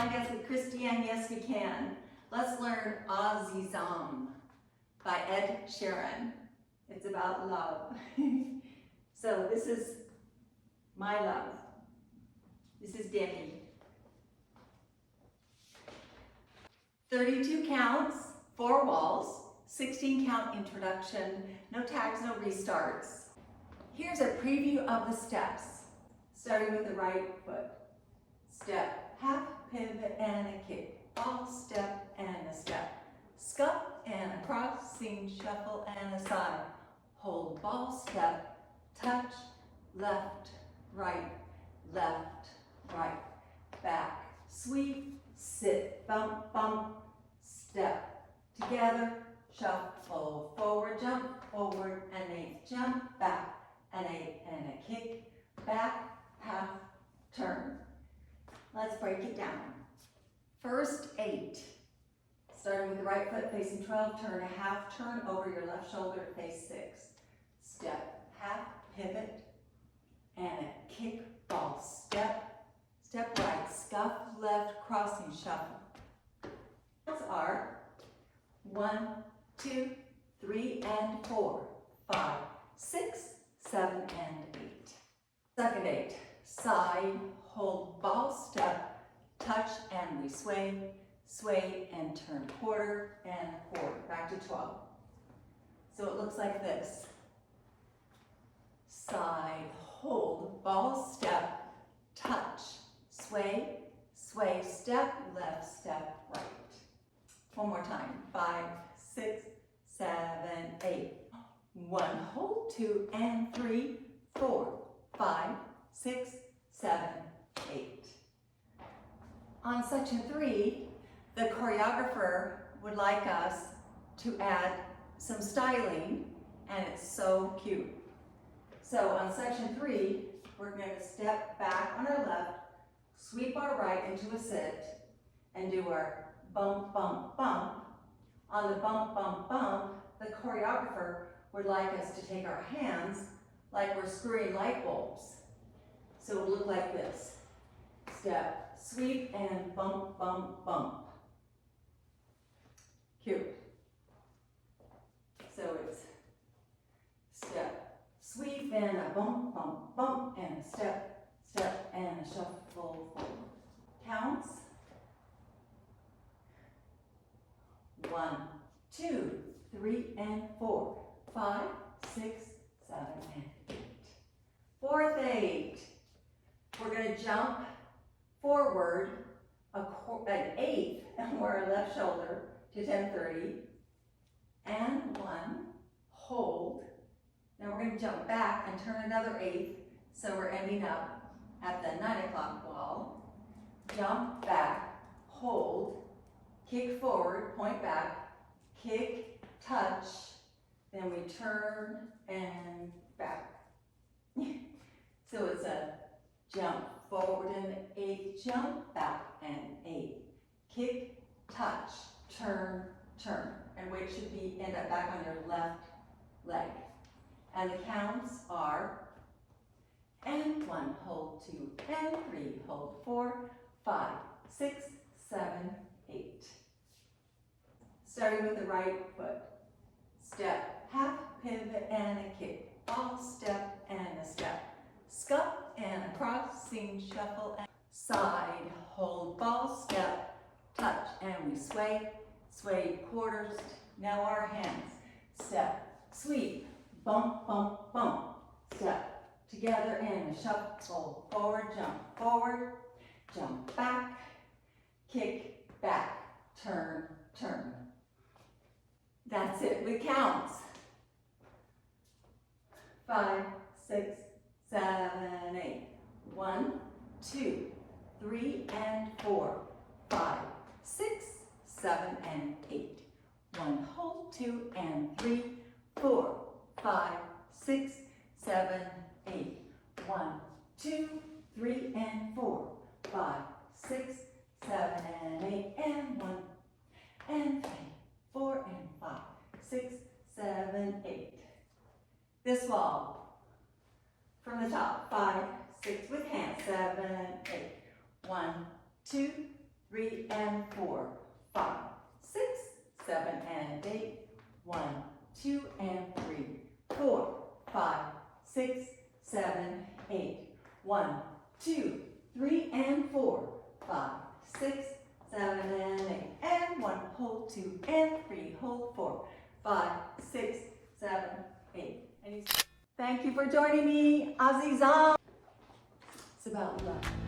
Find us at Christiane, Yes We Can. Let's learn AZIZAM by Ed Sheeran. It's about love. So this is my love. This is Debbie. 32 counts, 4 walls, 16 count introduction, no tags, no restarts. Here's a preview of the steps, starting with the right foot. Step, half, pivot, and a kick. Ball, step, and a step. Scuff, and a crossing, shuffle, and a side. Hold, ball, step, touch, left, right, back, sweep, sit, bump, bump, step. Together, shuffle, forward, jump, forward, an 8, jump, back, an 8, and a kick, back, half, turn. Let's break it down. First 8, starting with the right foot facing 12, turn a half, turn over your left shoulder to face 6. Step, half, pivot, and a kick, ball, step, step right, scuff, left, crossing, shuffle. Those are 1, 2, 3, and 4, 5, 6, 7, and 8. Second 8, side, hold, ball, step, touch, and we sway, sway, and turn quarter, and quarter, back to 12. So it looks like this. Side, hold, ball, step, touch, sway, sway, step, left, step, right. One more time. 5, 6, 7, 8. 1, hold, 2, and 3, 4, 5, 6, 7, 8. On section 3, the choreographer would like us to add some styling, and it's so cute. So on section 3, we're going to step back on our left, sweep our right into a sit, and do our bump, bump, bump. On the bump, bump, bump, the choreographer would like us to take our hands like we're screwing light bulbs. So it will look like this. Step, sweep, and bump, bump, bump. Cute. So it's step, sweep, and a bump, bump, bump, and a step, step, and a shuffle forward. Counts. 1, 2, 3, and 4, 5, 6, 7, and 8. Fourth 8. We're going to jump forward an 1/8 over our left shoulder to 10:30, and 1, hold. Now we're going to jump back and turn another 1/8, so we're ending up at the 9 o'clock wall. Jump back, hold, kick forward, point back, kick, touch, then we turn and back. So it's a jump forward and 1/8, jump back and 8, kick, touch, turn, turn, and weight should be end up back on your left leg. And the counts are, and 1, hold, 2, and 3, hold, 4, 5, 6, 7, 8. Starting with the right foot. Step, half, pivot, and a kick. Ball, step, and a step. Scuff, and a crossing, shuffle, and side, hold, ball, step, touch, and we sway, sway, quarters. Now our hands. Step, sweep, bump, bump, bump. Step, together, and a shuffle, forward, jump back, kick, back, turn, turn. That's it with counts. 5, 6, 7, 8. 1, 2, 3, and 4, 5, 6, 7, and 8. 1, hold, 2, and 3, 4, 5, 6, 7, 8. 1, 2, 3, and 4, 5, 6, 7, and 8, and 1, and 3, 4, and 5, 6, 7, 8. This wall, from the top, 5, 6 with hands, 7, 8. 1, 2, 3 and 4, 5, 6, 7 and 8, 1, 2 and 3, 4, 5, 6, 7, 8, 1, 2, 3 and 4, 5, 6, 7 and 8, and 1, hold 2 and 3, hold 4, 5, 6, 7, 8. Thank you for joining me, AZIZAM. It's about love.